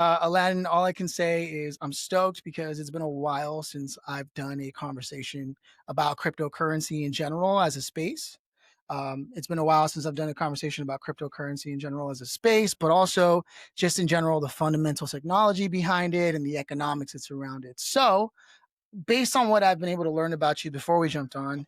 Aladdin, all I can say is I'm stoked because it's been a while since I've done a conversation about cryptocurrency in general as a space. It's been a while since I've done a conversation about cryptocurrency in general as a space, but also just in general, the fundamental technology behind it and the economics that's around it. So, based on what I've been able to learn about you before we jumped on,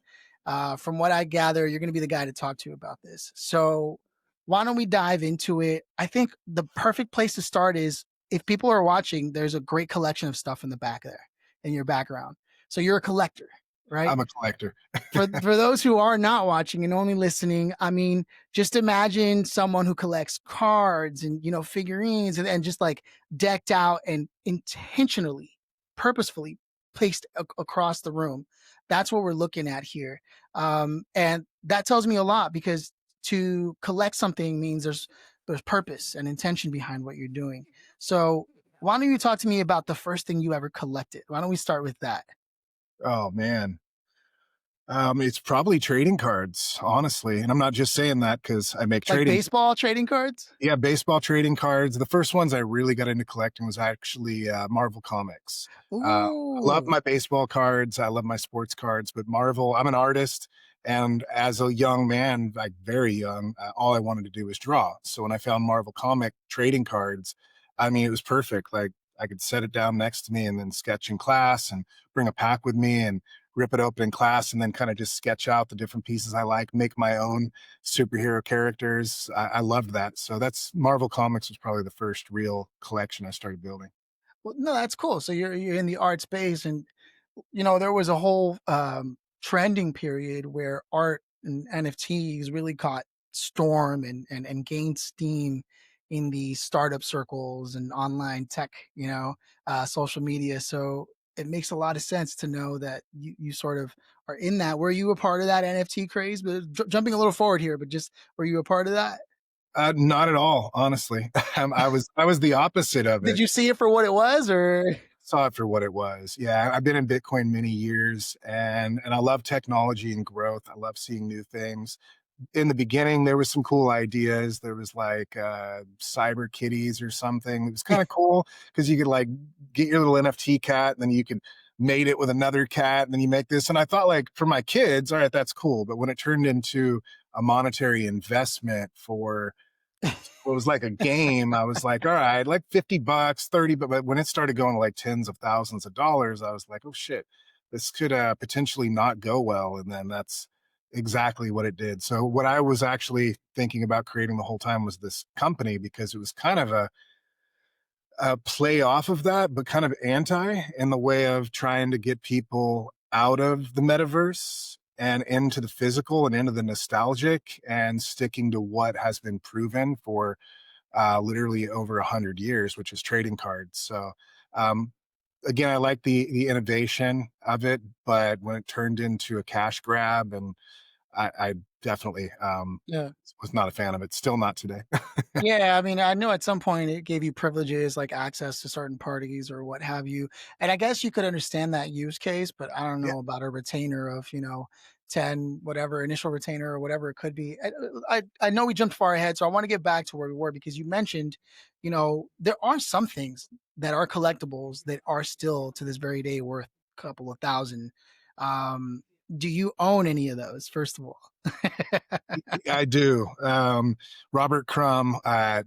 from what I gather, you're going to be the guy to talk to about this. So why don't we dive into it? I think the perfect place to start is if people are watching, there's a great collection of stuff in the back there in your background. So you're a collector, right? I'm a collector. For those who are not watching and only listening, I mean, just imagine someone who collects cards and figurines and just like decked out and intentionally, purposefully placed across the room. That's what we're looking at here, and that tells me a lot because to collect something means there's purpose and intention behind what you're doing. So why don't you talk to me about the first thing you ever collected? Why don't we start with that? Oh man. It's probably trading cards, honestly. And I'm not just saying that because I make Like trading. baseball trading cards? Yeah, baseball trading cards. The first ones I really got into collecting was actually Marvel comics. I love Ooh. my baseball cards. I love my sports cards, but Marvel, I'm an artist. And as a young man, like very young, all I wanted to do was draw. So when I found Marvel comic trading cards, I mean, it was perfect. Like I could set it down next to me and then sketch in class and bring a pack with me and rip it open in class and then kind of just sketch out the different pieces I like, make my own superhero characters. I loved that. So that's Marvel Comics was probably the first real collection I started building. Well, no, that's cool. So you're in the art space, and there was a whole trending period where art and NFTs really caught storm and gained steam in the startup circles and online tech, social media. So it makes a lot of sense to know that you sort of are in that. Were you a part of that NFT craze? But jumping a little forward here, but just were you a part of that? Not at all, honestly. I was the opposite of Did it. you see it for what it was, or? Saw it for what it was. Yeah, I've been in Bitcoin many years, and I love technology and growth. I love seeing new things. In the beginning, there was some cool ideas. There was like cyber kitties or something. It was kind of cool because you could like get your little NFT cat and then you could mate it with another cat and then you make this. And I thought like for my kids, all right, that's cool. But when it turned into a monetary investment for what was like a game, I was like, all right, like $50, 30, but when it started going to like tens of thousands of dollars, I was like, oh shit, this could potentially not go well. And then that's exactly what it did. So what I was actually thinking about creating the whole time was this company because it was kind of a play off of that, but kind of anti in the way of trying to get people out of the metaverse and into the physical and into the nostalgic and sticking to what has been proven for literally over 100 years, which is trading cards. So um, again, I like the innovation of it, but when it turned into a cash grab, and I definitely Yeah. was not a fan of it. Still not today. Yeah, I mean, I know at some point it gave you privileges like access to certain parties or what have you. And I guess you could understand that use case, but I don't Yeah, know about a retainer of, 10, whatever, initial retainer or whatever it could be. I know we jumped far ahead, so I want to get back to where we were because you mentioned, there are some things that are collectibles that are still to this very day worth a couple of thousand. Um, do you own any of those, first of all? I do. Robert Crumb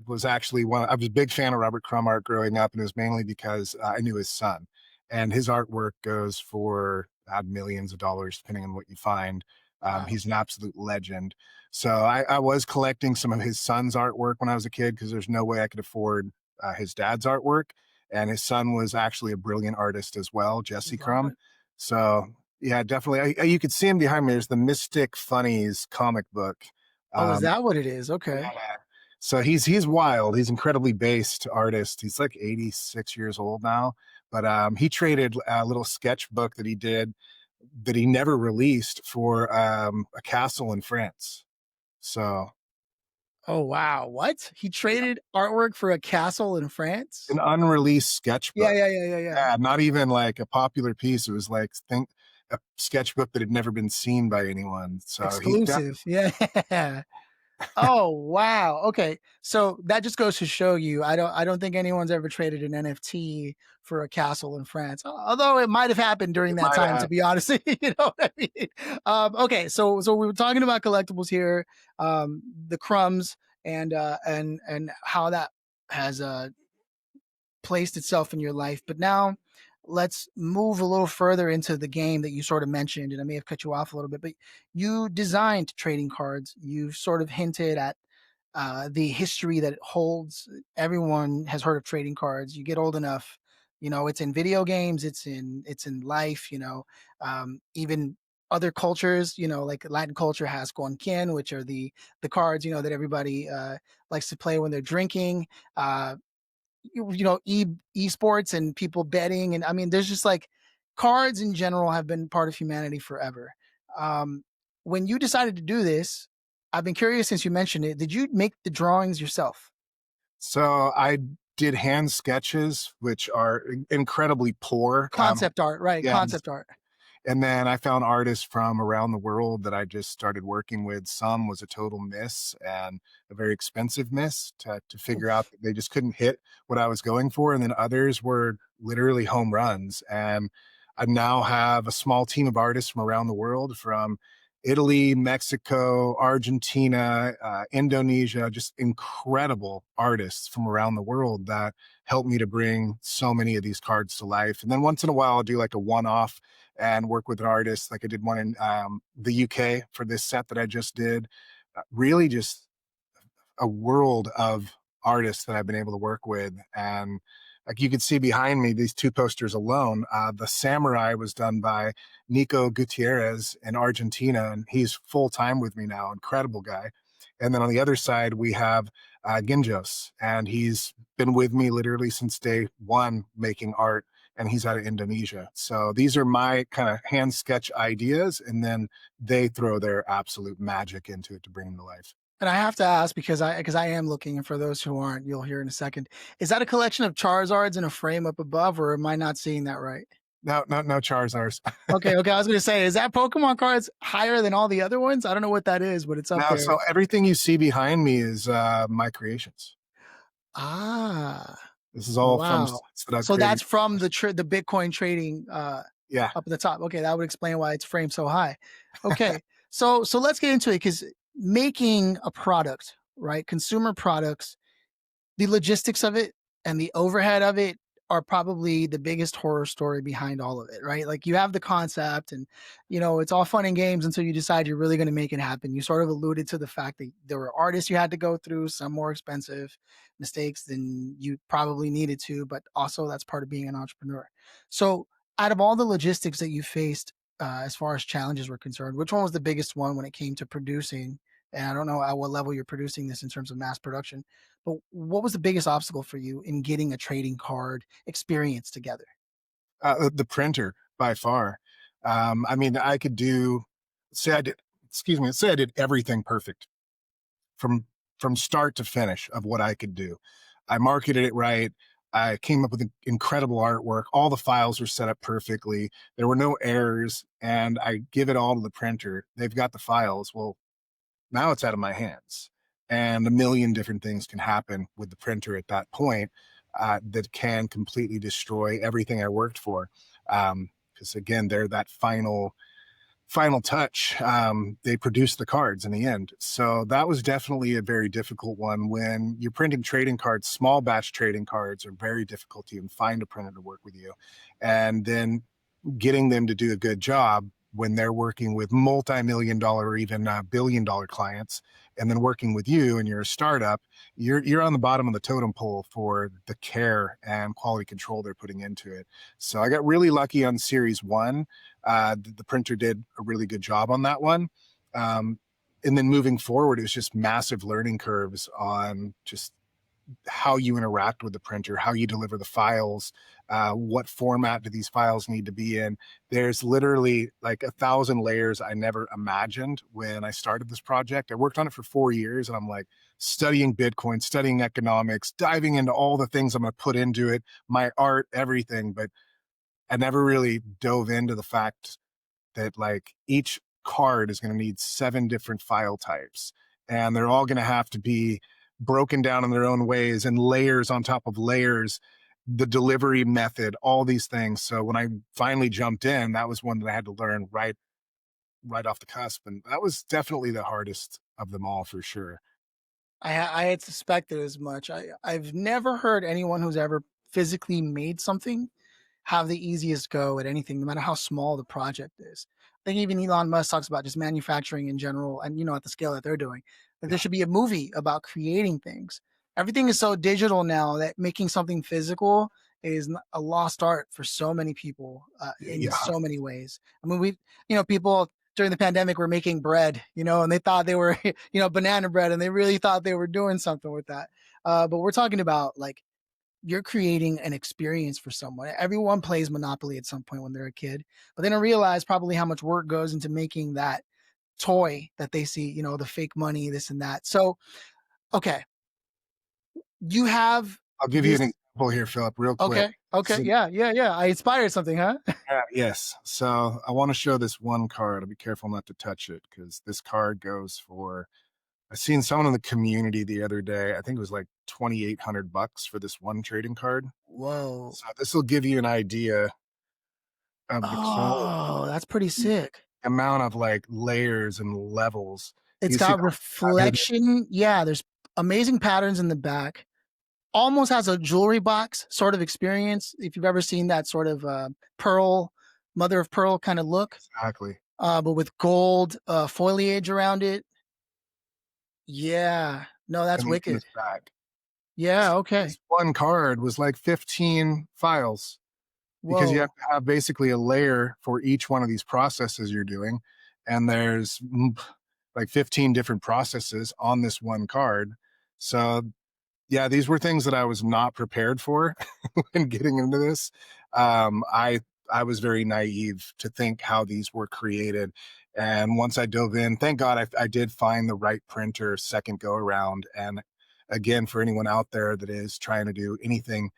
was actually one. I was a big fan of Robert Crumb art growing up, and it was mainly because I knew his son, and his artwork goes for millions of dollars, depending on what you find. Wow. He's an absolute legend. So I was collecting some of his son's artwork when I was a kid because there's no way I could afford his dad's artwork, and his son was actually a brilliant artist as well, Jesse Love Crumb. it. So yeah, definitely. You could see him behind me. There's the Mystic Funnies comic book. Oh, is Um, that what it is? Okay. yeah. So he's wild. He's incredibly based artist. He's like 86 years old now, but he traded a little sketchbook that he did that he never released for a castle in France. So Oh, wow. What? He traded artwork for a castle in France? an unreleased Yeah, sketchbook. yeah, yeah, yeah, yeah. Yeah, not even like a popular piece. It was like think a sketchbook that had never been seen by anyone. So he Exclusive. Yeah. Oh, wow. Okay. So that just goes to show you, I don't think anyone's ever traded an NFT for a castle in France. Although it might have happened during It that might time, to have. be honest. You know what I mean? Okay, so we were talking about collectibles here, the crumbs and how that has placed itself in your life. But now let's move a little further into the game that you sort of mentioned, and I may have cut you off a little bit, but you designed trading cards. You've sort of hinted at the history that it holds. Everyone has heard of trading cards. You get old enough, it's in video games, it's in life. Even other cultures, like Latin culture has Gonkin, which are the cards, that everybody likes to play when they're drinking. Esports and people betting, and I mean, there's just like cards in general have been part of humanity forever. Um, when you decided to do this, I've been curious since you mentioned it. Did you make the drawings yourself? So I did hand sketches, which are incredibly poor. Concept art, right? Yeah, Concept art. and then I found artists from around the world that I just started working with. Some was a total miss and a very expensive miss to figure out Oof. that they just couldn't hit what I was going for. And then others were literally home runs. And I now have a small team of artists from around the world, from Italy, Mexico, Argentina, Indonesia, just incredible artists from around the world that help me to bring so many of these cards to life. And then once in a while, I'll do like a one off and work with an artist. Like I did one in the UK for this set that I just did. Really, just a world of artists that I've been able to work with. And like you can see behind me, these two posters alone, the Samurai was done by Nico Gutierrez in Argentina, and he's full time with me now. Incredible guy. And then on the other side, we have Ginjos, and he's been with me literally since day one making art, and he's out of Indonesia. So these are my kind of hand sketch ideas, and then they throw their absolute magic into it to bring them to life. And I have to ask because I am looking, and for those who aren't, you'll hear in a second. Is that a collection of Charizards in a frame up above, or am I not seeing that right? No, no, no Charizards. Okay, okay. I was gonna say, is that Pokemon cards higher than all the other ones? I don't know what that is, but it's up No, so there. everything you see behind me is my creations. Ah, This is all from wow. sets that I've So created. that's from the Bitcoin trading Yeah. up at the top. Okay, that would explain why it's framed so high. Okay. So let's get into it, because making a product, right? Consumer products, the logistics of it and the overhead of it are probably the biggest horror story behind all of it, right? Like, you have the concept, and it's all fun and games until you decide you're really going to make it happen. You sort of alluded to the fact that there were artists you had to go through, some more expensive mistakes than you probably needed to, but also that's part of being an entrepreneur. So, out of all the logistics that you faced, as far as challenges were concerned, which one was the biggest one when it came to producing? And I don't know at what level you're producing this in terms of mass production, but what was the biggest obstacle for you in getting a trading card experience together? The printer by far. I mean, I could do, say I did, excuse me, say I did everything perfect from start to finish of what I could do. I marketed it right. I came up with incredible artwork. All the files were set up perfectly. There were no errors, and I give it all to the printer. They've got the files. Well, now it's out of my hands, and a million different things can happen with the printer at that point that can completely destroy everything I worked for. Because again, they're that final touch. They produce the cards in the end. So that was definitely a very difficult one. When you're printing trading cards, small batch trading cards are very difficult to even find a printer to work with you. And then getting them to do a good job when they're working with multi-million dollar or even billion dollar clients, and then working with you and you're a startup, you're on the bottom of the totem pole for the care and quality control they're putting into it. So I got really lucky on series one. The printer did a really good job on that one. um, and then moving forward, it was just massive learning curves on just how you interact with the printer, how you deliver the files, what format do these files need to be in. There's literally like 1,000 layers I never imagined when I started this project. I worked on it for 4 years, and I'm like studying Bitcoin, studying economics, diving into all the things I'm going to put into it, my art, everything. But I never really dove into the fact that like each card is going to need 7 different file types, and they're all going to have to be broken down in their own ways and layers on top of layers, the delivery method, all these things. So when I finally jumped in, that was one that I had to learn right off the cusp, and that was definitely the hardest of them all for sure. I had suspected as much. I've never heard anyone who's ever physically made something have the easiest go at anything, no matter how small the project is. I think even Elon Musk talks about just manufacturing in general, and at the scale that they're doing, that there Yeah, should be a movie about creating things. Everything is so digital now that making something physical is a lost art for so many people in yeah, so many ways. I mean, people during the pandemic were making bread, and they thought they were, banana bread, and they really thought they were doing something with that. But we're talking about like you're creating an experience for someone. Everyone plays Monopoly at some point when they're a kid, but they don't realize probably how much work goes into making that toy that they see, the fake money, this and that. So, okay, you have I'll give you this. an example here, Philip, real quick. Okay. Okay. So, Yeah. Yeah. Yeah. I inspired something, huh? yeah, yes. So I want to show this one card. I'll be careful not to touch it because this card goes for. I seen someone in the community the other day. I think it was like 2,800 bucks for this one trading card. Whoa. So this will give you an idea of the quality, Oh, that's pretty sick. amount of like layers and levels. It's You see got the got hidden. reflection. Yeah. There's amazing patterns in the back. Almost has a jewelry box sort of experience. If you've ever seen that sort of pearl, mother of pearl kind of look, Exactly. but with gold foliage around it. Yeah. No, that's In wicked. this bag. Yeah. Okay. This one card was like 15 files because you have Whoa. to have basically a layer for each one of these processes you're doing. And there's like 15 different processes on this one card. So yeah, these were things that I was not prepared for when getting into this. I was very naive to think how these were created, and once I dove in, thank God I did find the right printer second go around. And again, for anyone out there that is trying to do anything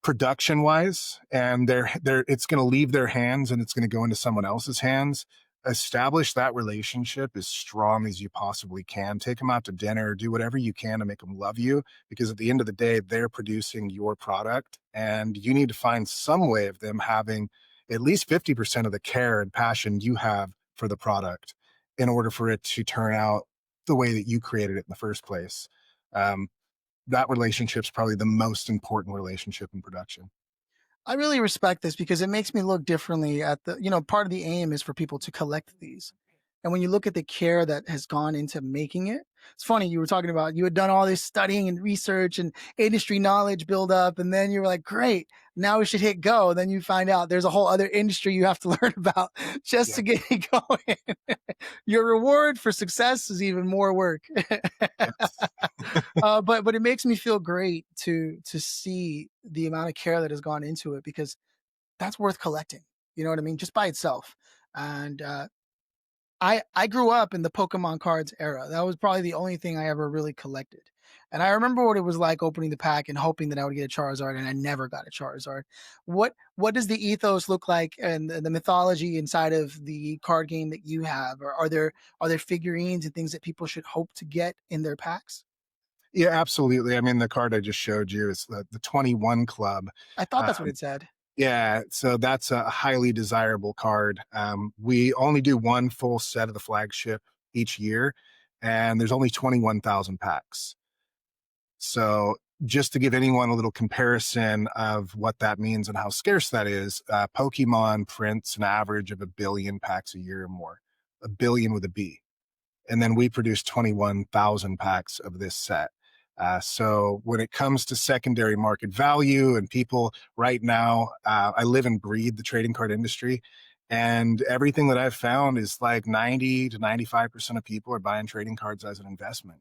production wise and they're it's going to leave their hands and it's going to go into someone else's hands, establish that relationship as strong as you possibly can. Take them out to dinner, do whatever you can to make them love you, because at the end of the day they're producing your product and you need to find some way of them having at least 50% of the care and passion you have for the product in order for it to turn out the way that you created it in the first place. um, that relationship's probably the most important relationship in production. I really respect this because it makes me look differently at part of the aim is for people to collect these. And when you look at the care that has gone into making it, it's funny. You were talking about you had done all this studying and research and industry knowledge build up. And then you were like, great, now we should hit go. Then you find out there's a whole other industry you have to learn about just Yeah. to get it going. Your reward for success is even more work. Yes. But it makes me feel great to see the amount of care that has gone into it because that's worth collecting. You know what I mean? Just by itself. And I grew up in the Pokemon cards era. That was probably the only thing I ever really collected. And I remember what it was like opening the pack and hoping that I would get a Charizard, and I never got a Charizard. What does the ethos look like and the mythology inside of the card game that you have? Or are there figurines and things that people should hope to get in their packs? Yeah, absolutely. I mean, the card I just showed you is the 21 Club. I thought that's what Um, it said. yeah, so that's a highly desirable card. We only do one full set of the flagship each year, and there's only 21,000 packs. So just to give anyone a little comparison of what that means and how scarce that is, Pokemon prints an average of a billion packs a year or more, a billion with a B. And then we produce 21,000 packs of this set. So when it comes to secondary market value and people right now, I live and breathe the trading card industry. And everything that I've found is like 90 to 95% of people are buying trading cards as an investment.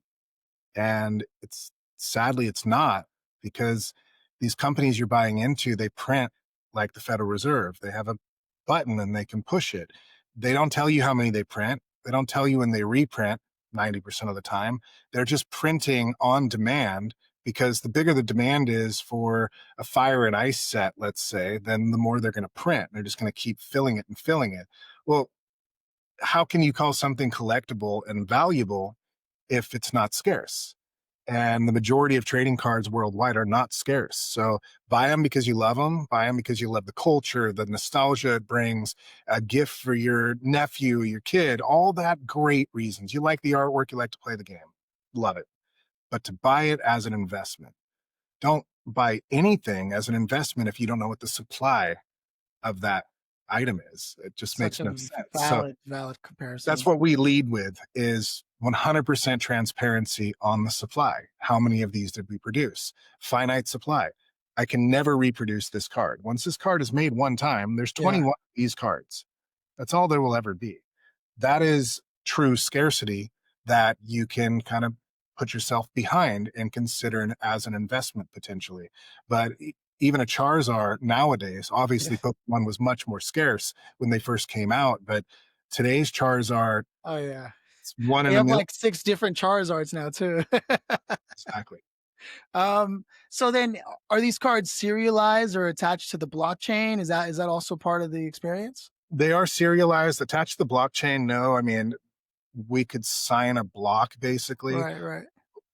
And it's sadly, it's not, because these companies you're buying into, they print like the Federal Reserve. They have a button and they can push it. They don't tell you how many they print. They don't tell you when they reprint 90% of the time. They're just printing on demand, because the bigger the demand is for a fire and ice set, let's say, then the more they're going to print. They're just going to keep filling it and filling it. Well, how can you call something collectible and valuable if it's not scarce. And the majority of trading cards worldwide are not scarce. So buy them because you love them, buy them because you love the culture, the nostalgia it brings, a gift for your nephew, your kid, all that great reasons. You like the artwork, you like to play the game, love it. But to buy it as an investment, don't buy anything as an investment if you don't know what the supply of that item is. It just Such makes a no sense. So valid that's comparison. what we lead with is 100% transparency on the supply. How many of these did we produce? Finite supply. I can never reproduce this card. Once this card is made one time, there's Yeah, 21 of these cards. That's all there will ever be. That is true scarcity that you can kind of put yourself behind and consider as an investment potentially. But even a Charizard nowadays, yeah. obviously Pokemon was much more scarce when they first came out, but today's Charizard, Oh yeah. it's one They in a have million. like 6 different Charizards now too. Exactly. So then are these cards serialized or attached to the blockchain? Is that also part of the experience? They are serialized, attached to the blockchain. No, I mean, we could sign a block basically Right, right.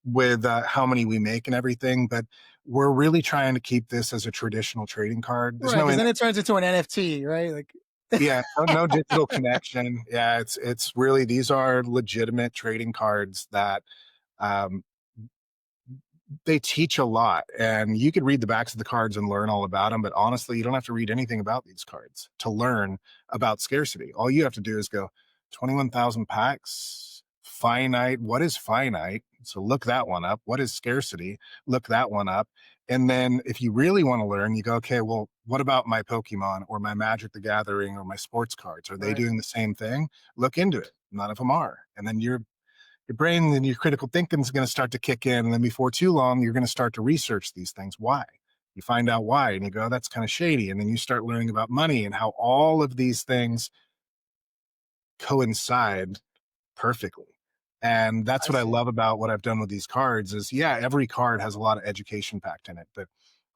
with how many we make and everything, but we're really trying to keep this as a traditional trading card. There's Right, no because then it turns into an NFT, right? Like Yeah, no digital connection. Yeah, it's really these are legitimate trading cards that um, they teach a lot, and you could read the backs of the cards and learn all about them. But honestly, you don't have to read anything about these cards to learn about scarcity. All you have to do is go 21,000 packs, finite. What is finite? So look that one up. What is scarcity? Look that one up. And then if you really want to learn, you go, okay, well, what about my Pokemon or my Magic the Gathering or my sports cards? Are they right. doing the same thing? Look into it. None of them are. And then your brain and your critical thinking is going to start to kick in. And then before too long, you're going to start to research these things. Why? You find out why, and you go, that's kind of shady. And then you start learning about money and how all of these things coincide perfectly. And that's I what I see. love about what I've done with these cards is yeah, every card has a lot of education packed in it, but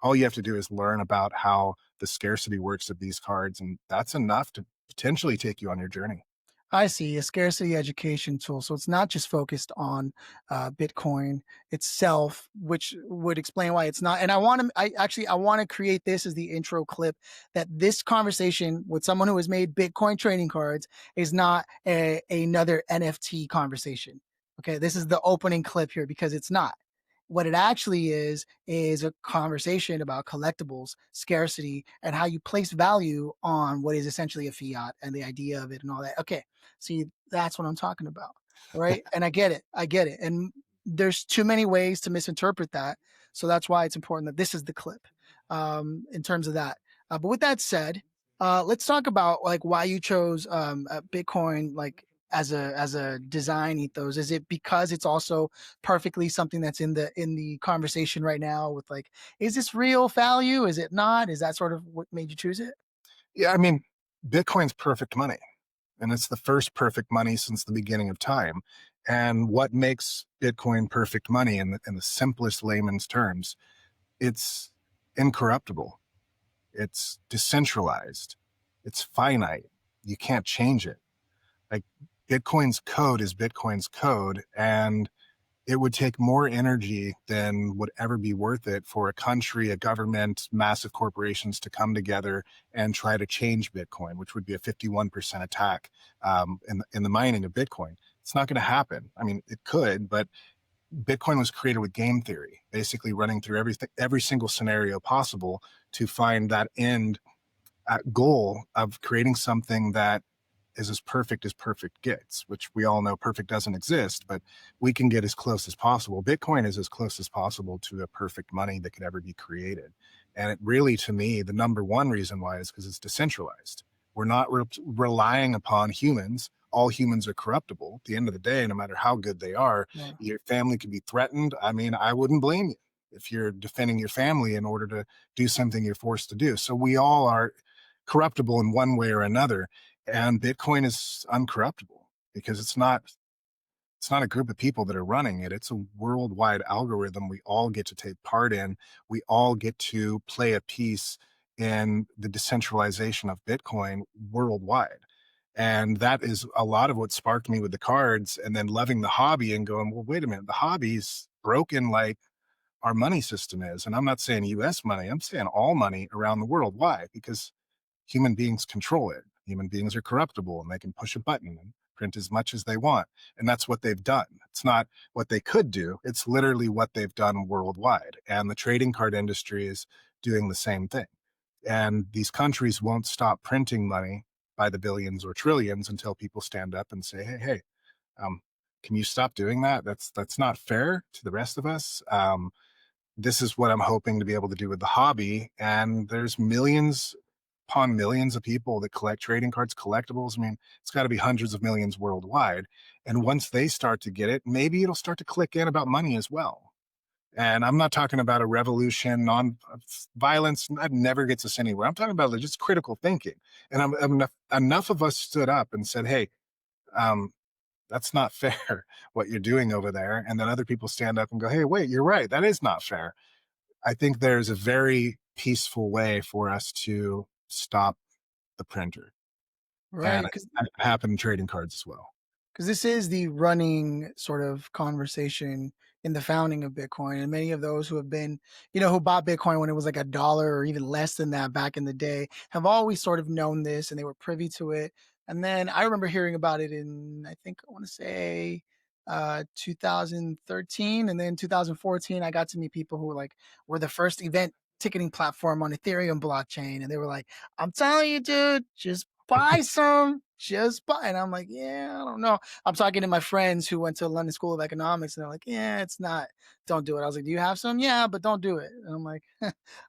all you have to do is learn about how the scarcity works of these cards. And that's enough to potentially take you on your journey. I see, a scarcity education tool. So it's not just focused on Bitcoin itself, which would explain why it's not. And I want to create this as the intro clip that this conversation with someone who has made Bitcoin trading cards is not another NFT conversation. Okay, this is the opening clip here because it's not. What it actually is a conversation about collectibles, scarcity, and how you place value on what is essentially a fiat and the idea of it and all that. Okay, see, that's what I'm talking about. Right. And I get it. I get it. And there's too many ways to misinterpret that. So that's why it's important that this is the clip in terms of that. But with that said, let's talk about like why you chose Bitcoin like as a design ethos. Is it because it's also perfectly something that's in the conversation right now with like, is this real value? Is it not? Is that sort of what made you choose it? Yeah, I mean, Bitcoin's perfect money, and it's the first perfect money since the beginning of time. And what makes Bitcoin perfect money in the simplest layman's terms, it's incorruptible, it's decentralized, it's finite. You can't change it. Like Bitcoin's code is Bitcoin's code, and it would take more energy than would ever be worth it for a country, a government, massive corporations to come together and try to change Bitcoin, which would be a 51% attack in the mining of Bitcoin. It's not going to happen. I mean, it could, but Bitcoin was created with game theory, basically running through every single scenario possible to find that end goal of creating something that is as perfect gets, which we all know perfect doesn't exist, but we can get as close as possible. Bitcoin is as close as possible to a perfect money that could ever be created. And it really, to me, the number one reason why is because it's decentralized. We're not relying upon humans. All humans are corruptible. At the end of the day, no matter how good they are, Yeah. your family could be threatened. I mean, I wouldn't blame you if you're defending your family in order to do something you're forced to do. So we all are corruptible in one way or another, and Bitcoin is uncorruptible because it's not a group of people that are running it. It's a worldwide algorithm we all get to take part in. We all get to play a piece in the decentralization of Bitcoin worldwide. And that is a lot of what sparked me with the cards, and then loving the hobby and going, well, wait a minute, the hobby's broken like our money system is. And I'm not saying US money, I'm saying all money around the world. Why? Because human beings control it. Human beings are corruptible and they can push a button and print as much as they want. And that's what they've done. It's not what they could do, it's literally what they've done worldwide. And the trading card industry is doing the same thing. And these countries won't stop printing money by the billions or trillions until people stand up and say, hey, um, can you stop doing that? That's not fair to the rest of us. This is what I'm hoping to be able to do with the hobby. And there's millions upon millions of people that collect trading cards, collectibles. I mean, it's got to be hundreds of millions worldwide. And once they start to get it, maybe it'll start to click in about money as well. And I'm not talking about a revolution, non violence. That never gets us anywhere. I'm talking about just critical thinking. And enough of us stood up and said, hey, um, that's not fair what you're doing over there. And then other people stand up and go, hey, wait, you're right. That is not fair. I think there's a very peaceful way for us to stop the printer. And Right, because it happened in trading cards as well. this is the running sort of conversation in the founding of Bitcoin, and many of those who have been, who bought Bitcoin when it was like $1 or even less than that back in the day, have always sort of known this and they were privy to it. And then I remember hearing about it in, I think I want to say 2013, and then 2014 I got to meet people who were the first event ticketing platform on Ethereum blockchain, and they were like, I'm telling you, dude, just buy some, just buy. And I'm like, yeah, I don't know. I'm talking to my friends who went to London School of Economics, and they're like, yeah, it's not, don't do it. I was like, do you have some? Yeah, but don't do it. And I'm like,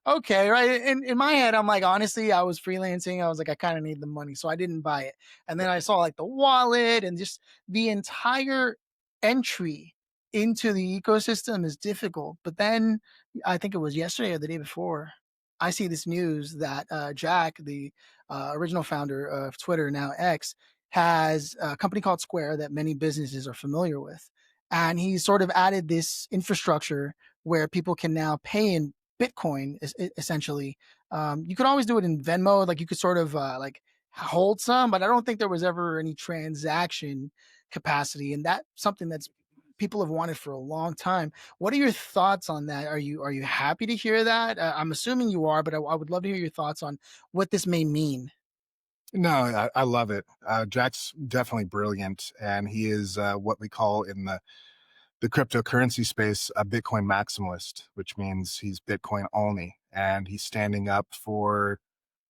okay, right. And in my head, I'm like, honestly, I was freelancing. I was like, I kind of need the money. So I didn't buy it. And then I saw like the wallet and just the entire entry into the ecosystem is difficult. But then I think it was yesterday or the day before, I see this news that Jack, the original founder of Twitter, now X, has a company called Square that many businesses are familiar with. And he sort of added this infrastructure where people can now pay in Bitcoin, essentially. You could always do it in Venmo, like you could sort of like hold some, but I don't think there was ever any transaction capacity. And that's something that's people have wanted for a long time. What are your thoughts on that? Are you happy to hear that? I'm assuming you are, but I would love to hear your thoughts on what this may mean. No, I love it. Jack's definitely brilliant, and he is what we call in the cryptocurrency space a Bitcoin maximalist, which means he's Bitcoin only, and he's standing up for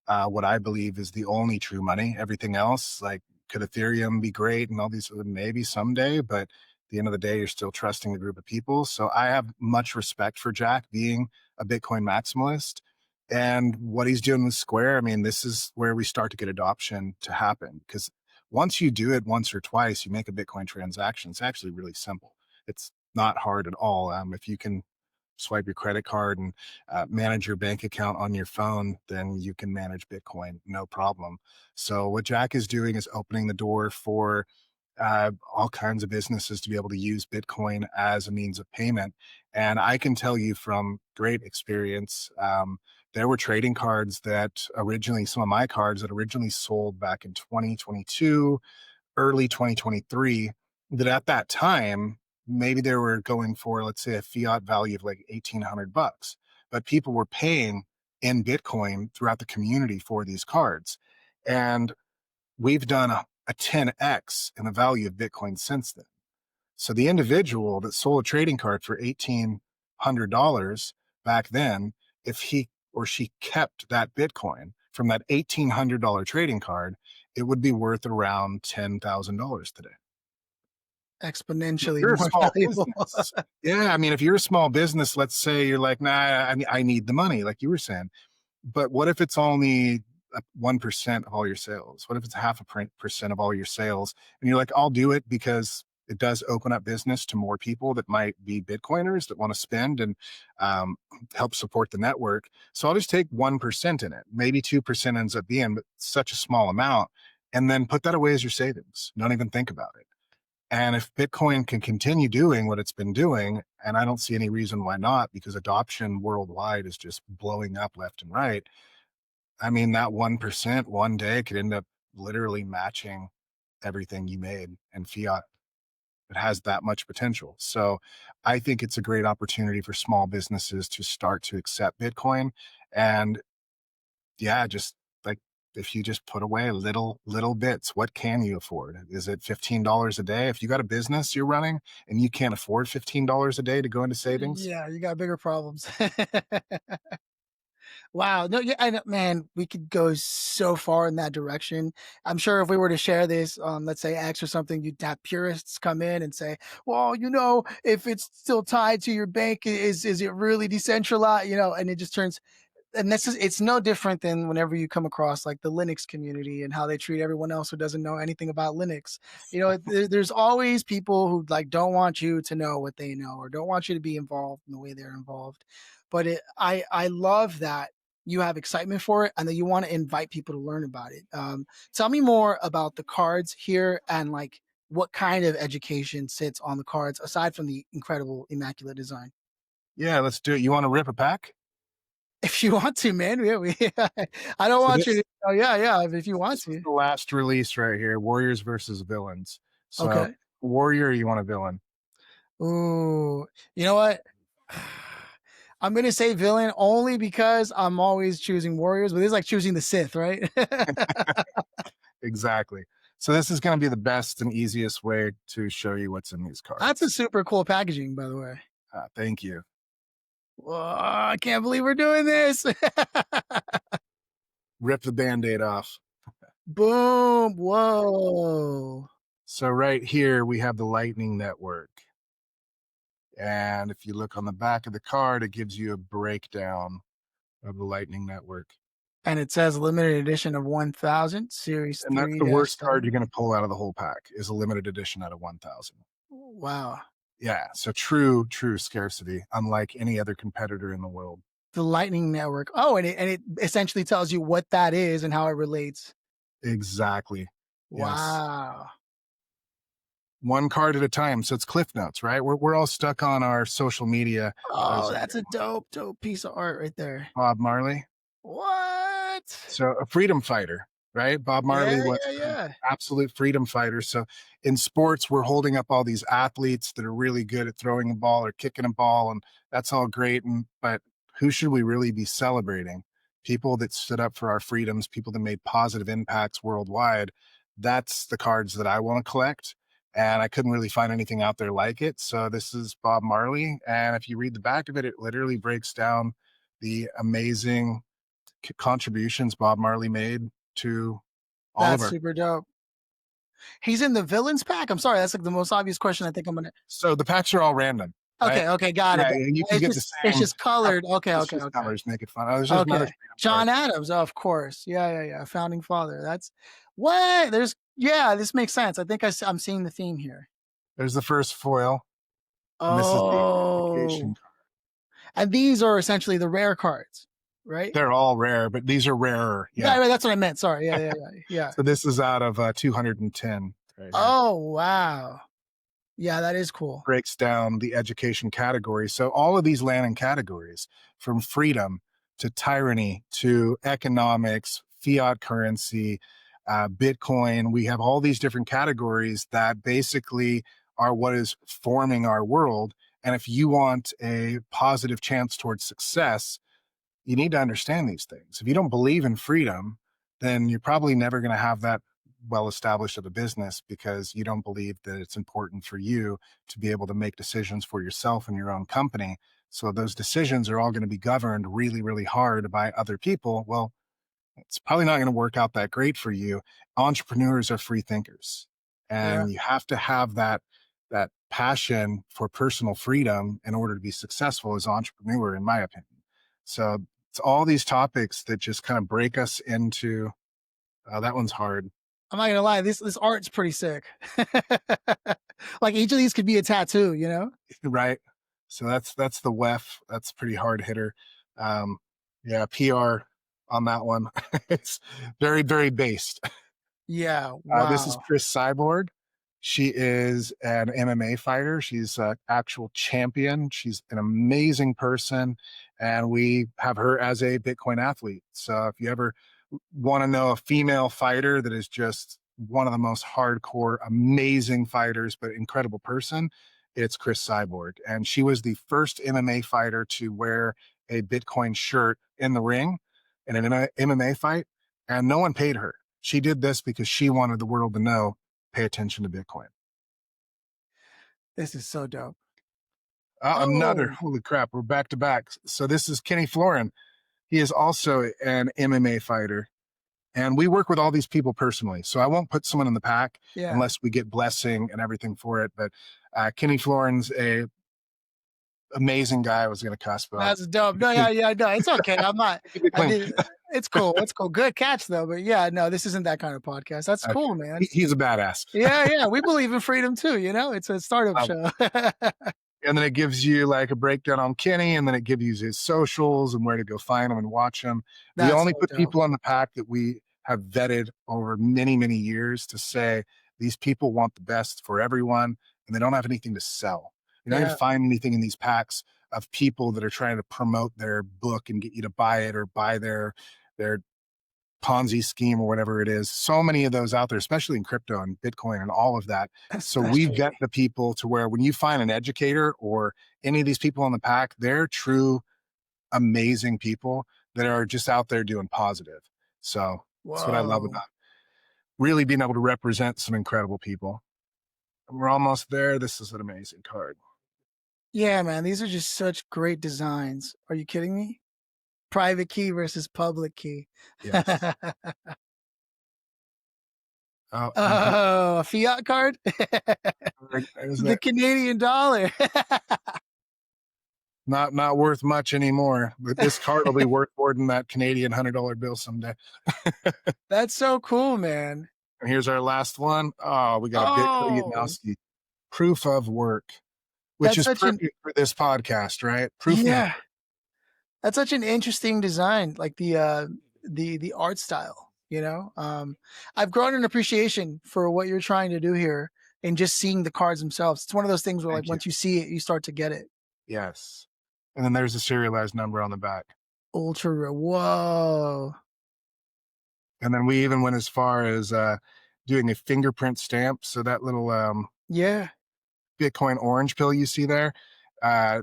what I believe is the only true money. Everything else, like, could Ethereum be great and all these, maybe someday, but at the end of the day, you're still trusting a group of people. So I have much respect for Jack being a Bitcoin maximalist and what he's doing with Square. I mean, this is where we start to get adoption to happen, because once you do it once or twice, you make a Bitcoin transaction. It's actually really simple. It's not hard at all. If you can swipe your credit card and manage your bank account on your phone, then you can manage Bitcoin, no problem. So what Jack is doing is opening the door for all kinds of businesses to be able to use Bitcoin as a means of payment. And I can tell you from great experience, there were trading cards that originally, some of my cards that originally sold back in 2022, early 2023, that at that time, maybe they were going for, let's say, a fiat value of like 1,800 bucks, but people were paying in Bitcoin throughout the community for these cards. And we've done a 10x in the value of Bitcoin since then. So the individual that sold a trading card for $1,800 back then, if he or she kept that Bitcoin from that $1,800 trading card, it would be worth around $10,000 today. If Exponentially you're a more small valuable. business, yeah, I mean, if you're a small business, let's say you're like, nah, I need the money, like you were saying. But what if it's only 1% of all your sales? What if it's half a percent of all your sales? And you're like, I'll do it because it does open up business to more people that might be Bitcoiners that want to spend and um, help support the network. So I'll just take 1% in it. Maybe 2% ends up being, but such a small amount. And then put that away as your savings. Don't even think about it. And if Bitcoin can continue doing what it's been doing, and I don't see any reason why not, because adoption worldwide is just blowing up left and right. I mean, that 1% one day could end up literally matching everything you made in fiat. It has that much potential. So I think it's a great opportunity for small businesses to start to accept Bitcoin. And yeah, just like if you just put away little bits, what can you afford? Is it $15 a day? If you got a business you're running and you can't afford $15 a day to go into savings, Yeah, you got bigger problems. Wow. No, yeah, I know, man, we could go so far in that direction. I'm sure if we were to share this on, let's say, X or something, you'd have purists come in and say, well, if it's still tied to your bank, is it really decentralized? And it just turns, and this is, it's no different than whenever you come across like the Linux community and how they treat everyone else who doesn't know anything about Linux. There's always people who like don't want you to know what they know or don't want you to be involved in the way they're involved. But I love that you have excitement for it and that you want to invite people to learn about it. Tell me more about the cards here and like what kind of education sits on the cards aside from the incredible immaculate design. yeah, let's do it. You want to rip a pack? If you want to, man, I don't So want you this to. Oh yeah, yeah. If you want this was to, the last release right here, Warriors versus Villains. So okay. warrior, you want a villain. Ooh, you know what? I'm gonna say villain only because I'm always choosing warriors, but it's like choosing the Sith, right? Exactly. So this is going to be the best and easiest way to show you what's in these That's a cards. super cool packaging, by the way. Thank you. Whoa, I can't believe we're doing this. Rip the band-aid off. Boom! Whoa! So right here we have the Lightning Network. And if you look on the back of the card, it gives you a breakdown of the Lightning Network. And it says limited edition of 1000, series And that's 3 the worst card you're 7. going to pull out of the whole pack is a limited edition out of 1000. Wow. Yeah, so true scarcity, unlike any other competitor in the world. The Lightning Network. Oh, and it essentially tells you what that is and how it relates. Exactly. Yes. Wow. One card at a time. So it's Cliff Notes, right? We're all stuck on our social media. Oh, There's that's a dope piece of art right there. Bob Marley. What? So a freedom fighter, right? Bob Yeah, Marley was yeah, an yeah. absolute freedom fighter. So in sports, we're holding up all these athletes that are really good at throwing a ball or kicking a ball, and that's all great. But who should we really be celebrating? People that stood up for our freedoms, people that made positive impacts worldwide. That's the cards that I want to collect. And I couldn't really find anything out there like it. So this is Bob Marley. And if you read the back of it, it literally breaks down the amazing contributions Bob Marley made to all of That's our. super dope. He's in the villains pack? I'm sorry, that's like the most obvious question I think I'm gonna. So the packs are all random, right? Okay, okay, got it. Yeah, and you can It's get the just same. colored. Okay, It's okay, just okay. colors, make it fun. Oh, there's just another Okay. freedom card. John Adams, of course. Yeah, yeah, yeah. Founding father. That's what? Yeah, this makes sense. I think I'm seeing the theme here. There's the first foil, and this is the education Oh. card. And these are essentially the rare cards, right? They're all rare, but these are rarer. Yeah, Yeah. right, that's what I meant. Sorry. Yeah, yeah, yeah. Yeah. So this is out of 210 right here. Oh, wow. Yeah, that is cool. Breaks down the education category. So all of these land in categories, from freedom to tyranny to economics, fiat currency, Bitcoin, we have all these different categories that basically are what is forming our world. And if you want a positive chance towards success, you need to understand these things. If you don't believe in freedom, then you're probably never going to have that well established of a business because you don't believe that it's important for you to be able to make decisions for yourself and your own company. So those decisions are all going to be governed really hard by other people. Well, it's probably not going to work out that great for you. Entrepreneurs are free thinkers, Yeah. and you have to have that passion for personal freedom in order to be successful as an entrepreneur, in my opinion. So it's all these topics that just kind of break us into. That one's hard, I'm not gonna lie, this art's pretty sick. Like each of these could be a tattoo, you know? right? So that's the WEF. That's a pretty hard hitter. Um, yeah, PR on that one. It's very based. Yeah. This is Wow. Chris Cyborg. She is an MMA fighter. She's an actual champion. She's an amazing person. And we have her as a Bitcoin athlete. So if you ever Want to know a female fighter that is just one of the most hardcore, amazing fighters, but incredible person? It's Chris Cyborg. And she was the first MMA fighter to wear a Bitcoin shirt in the ring in an MMA fight, and no one paid her. She did this because she wanted the world to know, pay attention to Bitcoin. This is so dope. Another, Oh, holy crap, we're back to back. So this is Kenny Florin. He is also an MMA fighter. And we work with all these people personally. So I won't put someone in the pack yeah. unless we get blessing and everything for it. But Kenny Florin's a amazing guy. I was going to cuss, but That's dope. No, yeah, yeah, no, it's okay. I'm not. keep it I clean. did. It's cool. It's cool. Good catch though. But yeah, no, this isn't that kind of podcast. That's Okay. cool, man. He's a badass. Yeah, yeah. We believe in freedom too. You know, it's a startup Um, show. and then it gives you like a breakdown on Kenny, and then it gives you his socials and where to go find him and watch him. We That's only so put dope. people on the pack that we have vetted over many, many years to say these people want the best for everyone, and they don't have anything to sell. You're not going Yeah, to find anything in these packs of people that are trying to promote their book and get you to buy it or buy their Ponzi scheme or whatever it is. So many of those out there, especially in crypto and Bitcoin and all of that. So we vet especially. the people to where when you find an educator or any of these people in the pack, they're true, amazing people that are just out there doing positive. So that's what I love Whoa. about really being able to represent some incredible people. We're almost there. This is an amazing card. Yeah, man. These are just such great designs. Are you kidding me? Private key versus public key. Yes. Oh, Oh, a fiat card? there's The that. Canadian dollar. Not worth much anymore. But this card will be worth more than that Canadian $100 bill someday. That's so cool, man. And here's our last one. Oh, we got a Bitcoin Oh, Yanowski proof of work, which that's is such an perfect for this podcast, right? Proof of yeah, work. that's such an interesting design, like the art style, you know? I've grown an appreciation for what you're trying to do here and just seeing the cards themselves. It's one of those things where like Thank you. once you see it, you start to get it. Yes. And then there's a serialized number on the back. Ultra rare. Whoa. And then we even went as far as doing a fingerprint stamp. So that little Yeah. Bitcoin orange pill you see there, uh,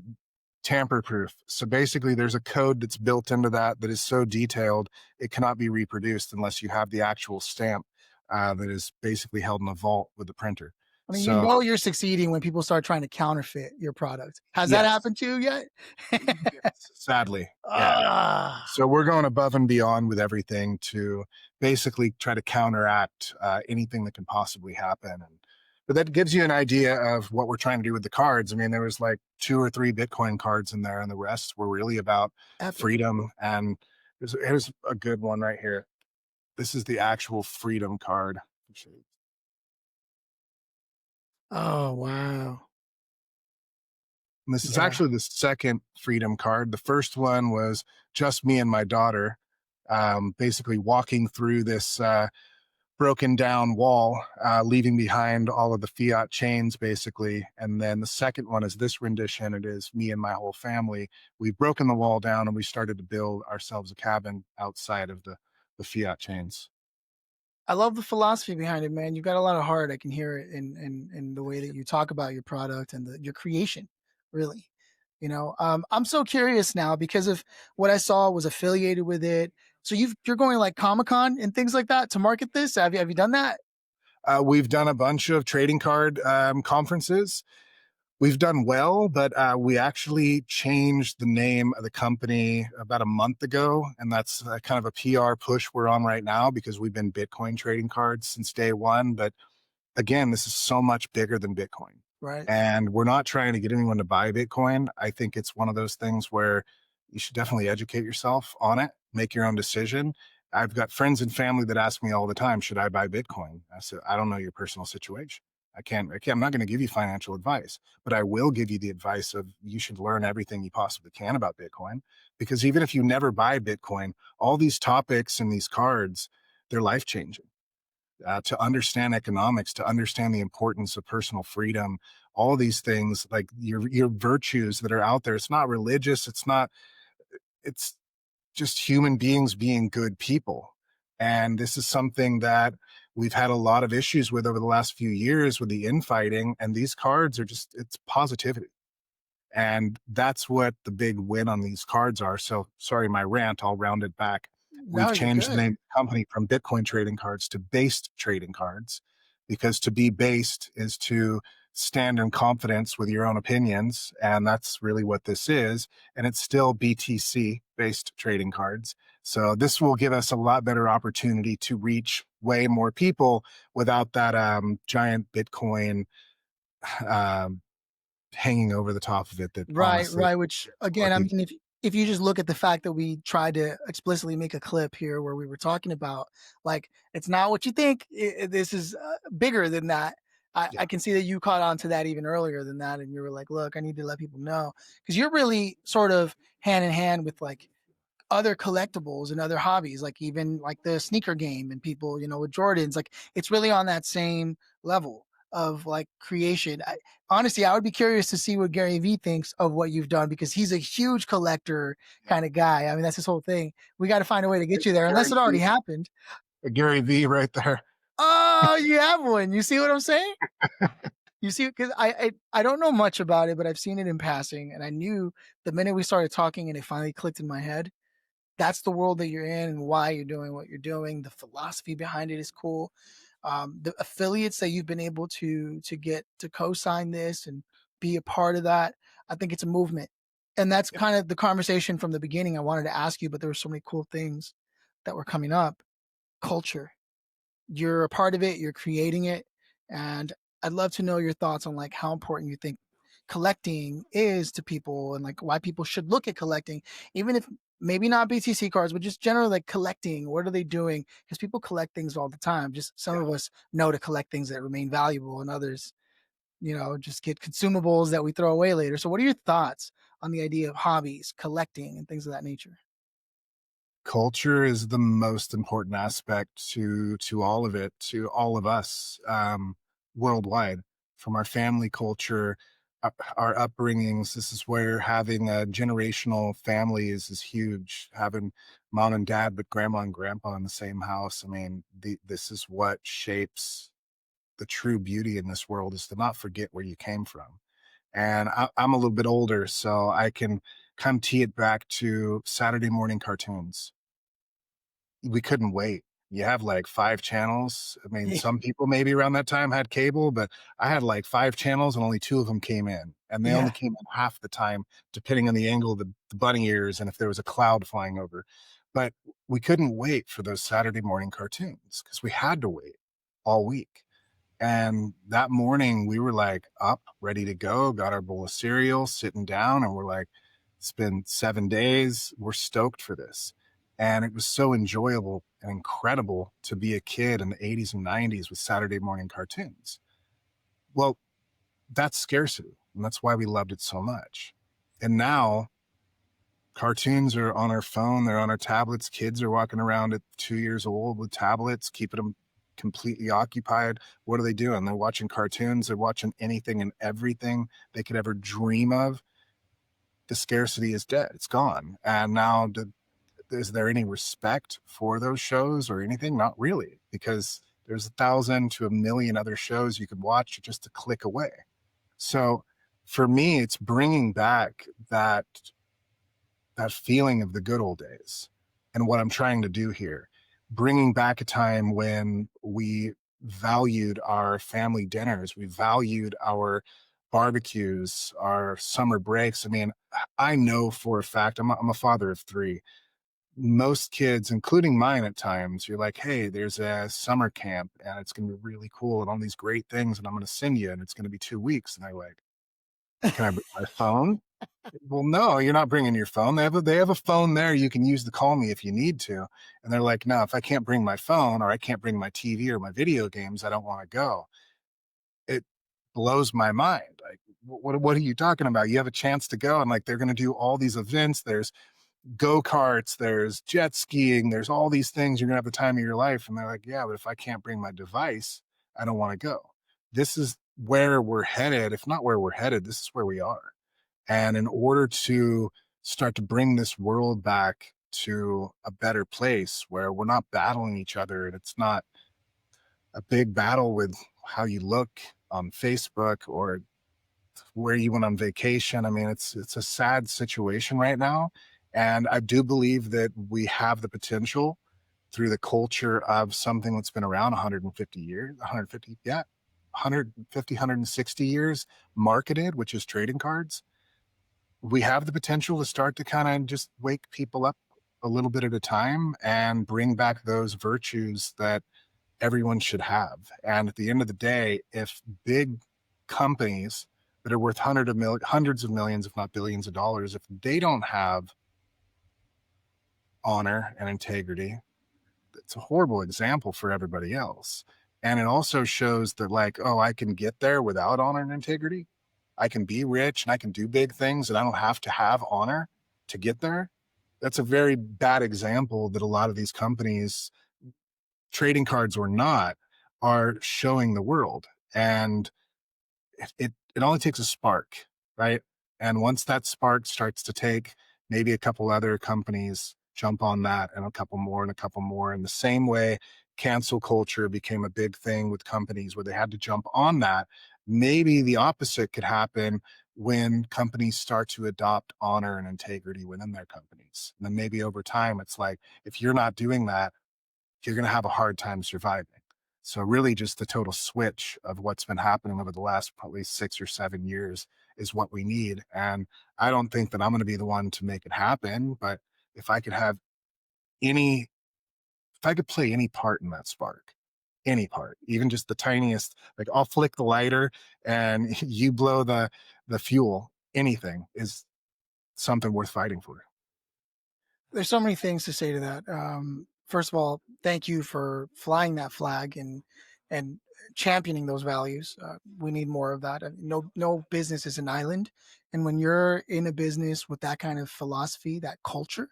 tamper proof. So basically, there's a code that's built into that that is so detailed it cannot be reproduced unless you have the actual stamp that is basically held in a vault with the printer. I mean, you So know you're succeeding when people start trying to counterfeit your product. Has that yes, happened to you yet? yes, sadly, yeah. Ah, So we're going above and beyond with everything to basically try to counteract anything that can possibly happen. And but that gives you an idea of what we're trying to do with the cards. I mean, there was like 2 or 3 Bitcoin cards in there, and the rest were really about epic. freedom. And here's a good one right here. This is the actual freedom card. Oh, wow. And this is Yeah. actually the second freedom card. The first one was just me and my daughter, basically walking through this broken down wall, leaving behind all of the fiat chains, basically. And then the second one is this rendition. It is me and my whole family. We've broken the wall down and we started to build ourselves a cabin outside of the fiat chains. I love the philosophy behind it, man. You've got a lot of heart. I can hear it in the way that you talk about your product and your creation, really. You know, I'm so curious now because of what I saw was affiliated with it. So you're going like Comic Con and things like that to market this. Have you done that? We've done a bunch of trading card conferences. We've done well, but we actually changed the name of the company about a month ago. And that's kind of a PR push we're on right now because we've been Bitcoin trading cards since day one. But again, this is so much bigger than Bitcoin. Right. And we're not trying to get anyone to buy Bitcoin. I think it's one of those things where you should definitely educate yourself on it, make your own decision. I've got friends and family that ask me all the time, should I buy Bitcoin? I said, I don't know your personal situation. I'm not going to give you financial advice, but I will give you the advice of you should learn everything you possibly can about Bitcoin. Because even if you never buy Bitcoin, all these topics and these cards, they're life changing. To understand economics, to understand the importance of personal freedom, all these things like your virtues that are out there. It's not religious. It's not. It's just human beings being good people. And this is something that we've had a lot of issues with over the last few years with the infighting. And these cards are just, it's positivity. And that's what the big win on these cards are. So sorry, my rant, I'll round it back. No, We've you're changed the good. name of the company from Bitcoin trading cards to based trading cards, because to be based is to stand in confidence with your own opinions. And that's really what this is. And it's still BTC based trading cards. So this will give us a lot better opportunity to reach way more people without that giant Bitcoin um, hanging over the top of it that Right, honestly right. Which more again, I people. mean, if you just look at the fact that we tried to explicitly make a clip here where we were talking about like it's not what you think. This is bigger than that. Yeah, I can see that you caught on to that even earlier than that, and you were like, "Look, I need to let people know," because you're really sort of hand in hand with like other collectibles and other hobbies, like even like the sneaker game and people, with Jordans, like it's really on that same level of like creation. Honestly, I would be curious to see what Gary Vee thinks of what you've done because he's a huge collector yeah. kind of guy. I mean, that's his whole thing. We got to find a way to get you there, unless Gary it already Vee, happened. Gary Vee right there. Oh, you have one. You see what I'm saying? You see, because I don't know much about it, but I've seen it in passing, and I knew the minute we started talking and it finally clicked in my head that's the world that you're in and why you're doing what you're doing. The philosophy behind it is cool. The affiliates that you've been able to get to co-sign this and be a part of that, I think it's a movement. And that's Yeah. kind of the conversation from the beginning. I wanted to ask you, but there were so many cool things that were coming up. Culture, you're a part of it, you're creating it, and I'd love to know your thoughts on like how important you think collecting is to people and like why people should look at collecting, even if maybe not BTC cards, but just generally like collecting. What are they doing? Because people collect things all the time. Just some Yeah. of us know to collect things that remain valuable, and others, just get consumables that we throw away later. So, what are your thoughts on the idea of hobbies, collecting, and things of that nature? Culture is the most important aspect to all of it, to all of us worldwide, from our family culture, our upbringings. This is where having a generational family is huge. Having mom and dad, but grandma and grandpa in the same house. I mean, this is what shapes the true beauty in this world, is to not forget where you came from. And I'm a little bit older, so I can kind of tee it back to Saturday morning cartoons. We couldn't wait. You have like 5 channels. I mean, Yeah, some people maybe around that time had cable, but I had like 5 channels and only 2 of them came in, and they only yeah. came in half the time, depending on the angle of the bunny ears and if there was a cloud flying over. But we couldn't wait for those Saturday morning cartoons because we had to wait all week. And that morning, we were like up, ready to go, got our bowl of cereal, sitting down, and we're like, it's been 7 days. We're stoked for this. And it was so enjoyable and incredible to be a kid in the 80s and 90s with Saturday morning cartoons. Well, that's scarcity. And that's why we loved it so much. And now cartoons are on our phone, they're on our tablets. Kids are walking around at 2 years old with tablets, keeping them completely occupied. What are they doing? They're watching cartoons, they're watching anything and everything they could ever dream of. The scarcity is dead, it's gone. And now, is there any respect for those shows or anything? Not really, because there's 1,000 to 1,000,000 other shows you could watch just a click away. So for me, it's bringing back that feeling of the good old days. And what I'm trying to do here, bringing back a time when we valued our family dinners, we valued our barbecues, our summer breaks. I mean, I know for a fact, I'm a father of 3. Most kids, including mine at times, you're like, hey, there's a summer camp and it's going to be really cool and all these great things. And I'm going to send you and it's going to be 2 weeks. And they're like, can I bring my phone? Well, no, you're not bringing your phone. They have a phone there you can use to call me if you need to. And they're like, no, if I can't bring my phone or I can't bring my TV or my video games, I don't want to go. It blows my mind. Like, what are you talking about? You have a chance to go, and like they're going to do all these events. There's go karts, there's jet skiing, there's all these things. You're going to have the time of your life. And they're like, yeah, but if I can't bring my device, I don't want to go. This is where we're headed. If not where we're headed, this is where we are. And in order to start to bring this world back to a better place where we're not battling each other and it's not a big battle with how you look on Facebook or where you went on vacation. I mean, it's a sad situation right now, and I do believe that we have the potential through the culture of something that's been around 150 years, 150, yeah, 150, 160 years marketed, which is trading cards. We have the potential to start to kind of just wake people up a little bit at a time and bring back those virtues that everyone should have. And at the end of the day, if big companies that are worth hundreds of millions, if not billions of dollars, if they don't have honor and integrity, it's a horrible example for everybody else. And it also shows that, like, oh, I can get there without honor and integrity. I can be rich and I can do big things and I don't have to have honor to get there. That's a very bad example that a lot of these companies, trading cards or not, are showing the world. And it only takes a spark, right? And once that spark starts to take, maybe a couple other companies jump on that, and a couple more and a couple more. In the same way, cancel culture became a big thing with companies where they had to jump on that. Maybe the opposite could happen when companies start to adopt honor and integrity within their companies. And then maybe over time, it's like, if you're not doing that, you're going to have a hard time surviving. So really just the total switch of what's been happening over the last probably 6 or 7 years is what we need. And I don't think that I'm going to be the one to make it happen, but if I could have any, if I could play any part in that spark, any part, even just the tiniest, like I'll flick the lighter and you blow the fuel, anything is something worth fighting for. There's so many things to say to that. First of all, thank you for flying that flag and championing those values. We need more of that. No business is an island, and when you're in a business with that kind of philosophy, that culture,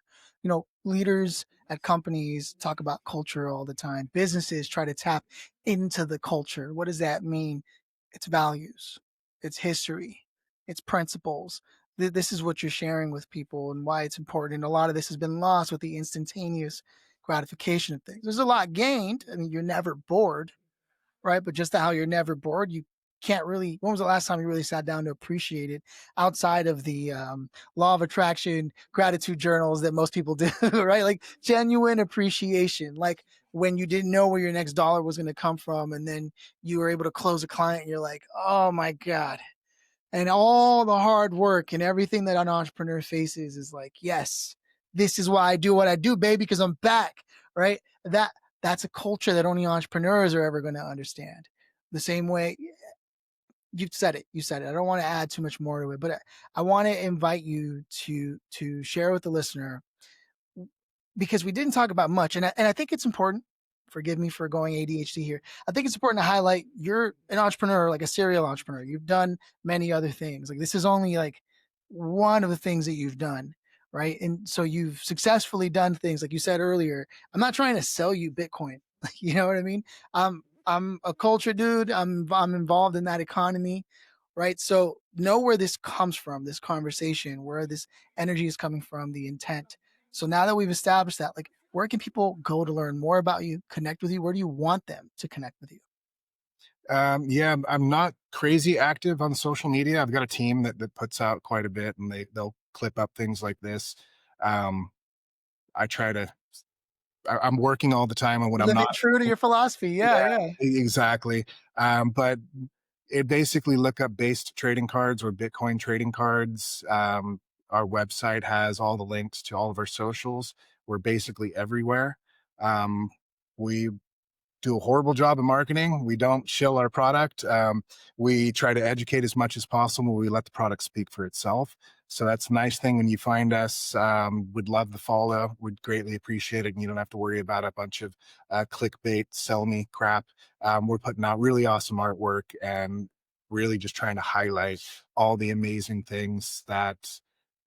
leaders at companies talk about culture all the time. Businesses try to tap into the culture. What does that mean? It's values, it's history, it's principles. This is what you're sharing with people and why it's important. And a lot of this has been lost with the instantaneous gratification of things. There's a lot gained. I mean, you're never bored, right? But just how you're never bored, you can't really. When was the last time you really sat down to appreciate it outside of the law of attraction gratitude journals that most people do, right? Like genuine appreciation, like when you didn't know where your next dollar was going to come from, and then you were able to close a client, and you're like, oh my god, and all the hard work and everything that an entrepreneur faces is like, yes, this is why I do what I do, baby, because I'm back, right? That's a culture that only entrepreneurs are ever going to understand. The same way you said it. You said it. I don't want to add too much more to it, but I want to invite you to share with the listener, because we didn't talk about much, and I think it's important. Forgive me for going ADHD here. I think it's important to highlight you're an entrepreneur, like a serial entrepreneur. You've done many other things. Like this is only like one of the things that you've done, right? And so you've successfully done things like you said earlier. I'm not trying to sell you Bitcoin. You know what I mean? I'm a culture dude. I'm involved in that economy, right? So know where this comes from, this conversation, where this energy is coming from, the intent. So now that we've established that, like, where can people go to learn more about you, connect with you? Where do you want them to connect with you? Yeah, I'm not crazy active on social media. I've got a team that puts out quite a bit, and they'll clip up things like this. Um, I try to. I'm working all the time, and when I'm Living not, true to your philosophy. Yeah, yeah, yeah. exactly. But it basically look up based trading cards or Bitcoin trading cards. Our website has all the links to all of our socials. We're basically everywhere. We do a horrible job of marketing. We don't shill our product. We try to educate as much as possible. We let the product speak for itself. So that's a nice thing when you find us. Would love to follow. Would greatly appreciate it. And you don't have to worry about a bunch of clickbait, sell me crap. We're putting out really awesome artwork and really just trying to highlight all the amazing things that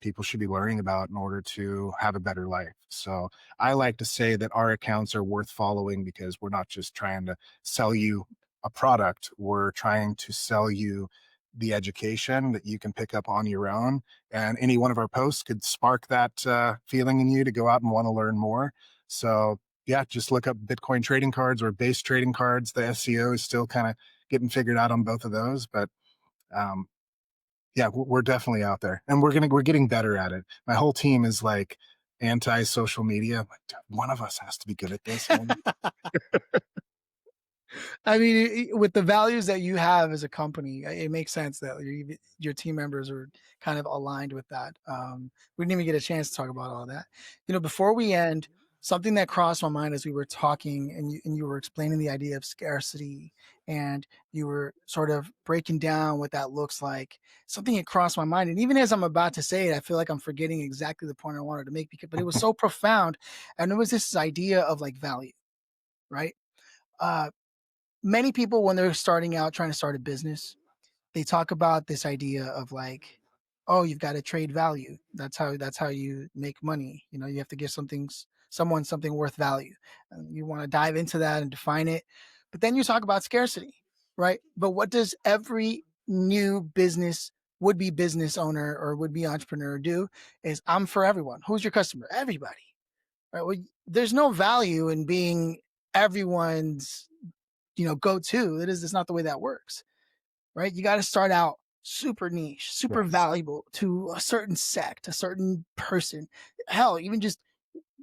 people should be learning about in order to have a better life. So I like to say that our accounts are worth following because we're not just trying to sell you a product, we're trying to sell you the education that you can pick up on your own. And any one of our posts could spark that feeling in you to go out and want to learn more. So, yeah, just look up Bitcoin trading cards or base trading cards. The SEO is still kind of getting figured out on both of those. But um, yeah, we're definitely out there and we're getting better at it. My whole team is like anti social media. Like, one of us has to be good at this. I mean, with the values that you have as a company, it makes sense that your team members are kind of aligned with that. We didn't even get a chance to talk about all that. Before we end, something that crossed my mind as we were talking, and you were explaining the idea of scarcity, and you were sort of breaking down what that looks like. Something that crossed my mind, and even as I'm about to say it, I feel like I'm forgetting exactly the point I wanted to make, but it was so profound, and it was this idea of like value, right? Uh, Many people when they're starting out trying to start a business, they talk about this idea of like, oh, you've got to trade value. That's how you make money. You have to give someone something worth value. And you want to dive into that and define it. But then you talk about scarcity, right? But what does every new business, would be business owner or would be entrepreneur do? Is I'm for everyone. Who's your customer? Everybody. Right. Well, there's no value in being everyone's go to. It's not the way that works, right? You got to start out super niche, super Yes. valuable to a certain sect, a certain person. Hell, even just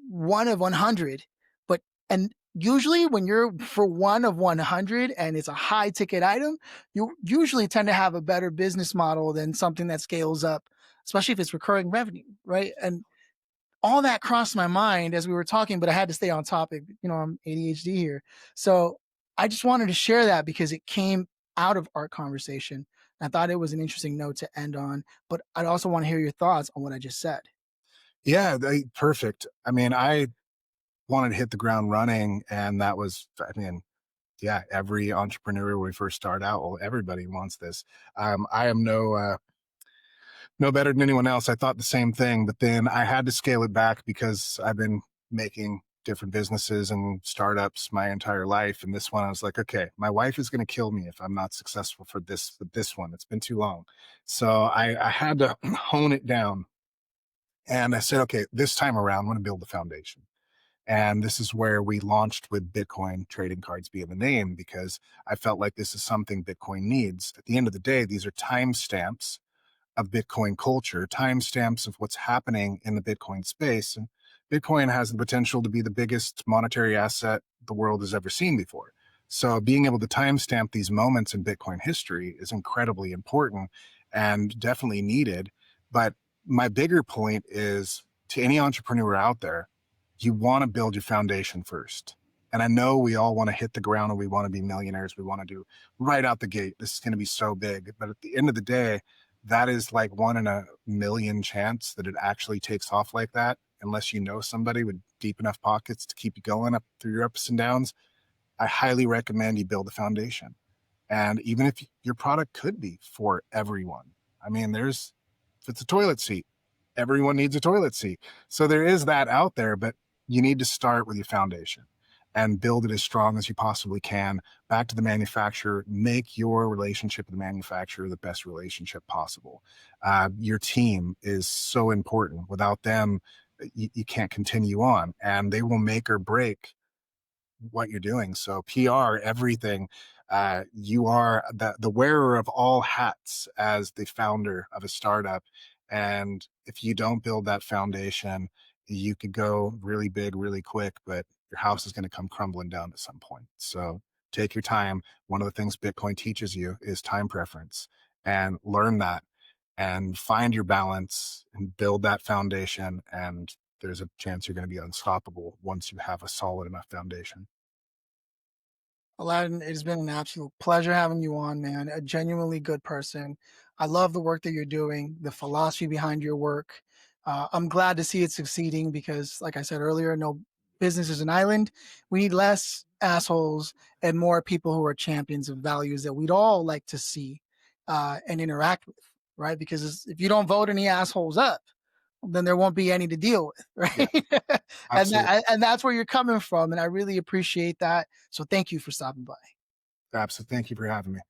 one of 100. But, and usually when you're for one of 100 and it's a high ticket item, you usually tend to have a better business model than something that scales up, especially if it's recurring revenue, right? And all that crossed my mind as we were talking, but I had to stay on topic. I'm ADHD here. So I just wanted to share that because it came out of our conversation. I thought it was an interesting note to end on, but I'd also want to hear your thoughts on what I just said. Yeah, perfect. I mean, I wanted to hit the ground running, and that was, I mean, yeah, every entrepreneur when we first start out, well, everybody wants this. I am no better than anyone else. I thought the same thing, but then I had to scale it back because I've been making different businesses and startups my entire life. And this one, I was like, okay, my wife is going to kill me if I'm not successful for this with this one. It's been too long, so I had to hone it down. And I said, okay, this time around, I'm going to build the foundation. And this is where we launched with Bitcoin trading cards being the name, because I felt like this is something Bitcoin needs. At the end of the day, these are timestamps of Bitcoin culture, timestamps of what's happening in the Bitcoin space. And Bitcoin has the potential to be the biggest monetary asset the world has ever seen before. So being able to timestamp these moments in Bitcoin history is incredibly important and definitely needed. But my bigger point is, to any entrepreneur out there, you want to build your foundation first. And I know we all want to hit the ground and we want to be millionaires. We want to do right out the gate. This is going to be so big. But at the end of the day, that is like 1 in a million chance that it actually takes off like that, unless you know somebody with deep enough pockets to keep you going up through your ups and downs. I highly recommend you build a foundation. And even if your product could be for everyone, I mean, if it's a toilet seat, everyone needs a toilet seat. So there is that out there, but you need to start with your foundation and build it as strong as you possibly can. Back to the manufacturer, make your relationship with the manufacturer the best relationship possible. Your team is so important. Without them, you can't continue on, and they will make or break what you're doing. So PR, everything. You are the wearer of all hats as the founder of a startup. And if you don't build that foundation, you could go really big really quick, but your house is going to come crumbling down at some point. So take your time. One of the things Bitcoin teaches you is time preference, and learn that and find your balance and build that foundation. And there's a chance you're going to be unstoppable once you have a solid enough foundation. Aladdin, it has been an absolute pleasure having you on, man. A genuinely good person. I love the work that you're doing, the philosophy behind your work. I'm glad to see it succeeding because, like I said earlier, no business is an island. We need less assholes and more people who are champions of values that we'd all like to see and interact with, right? Because if you don't vote any assholes up, then there won't be any to deal with, Yeah, right? absolutely. And that's where you're coming from, and I really appreciate that. So thank you for stopping by. Absolutely. Thank you for having me.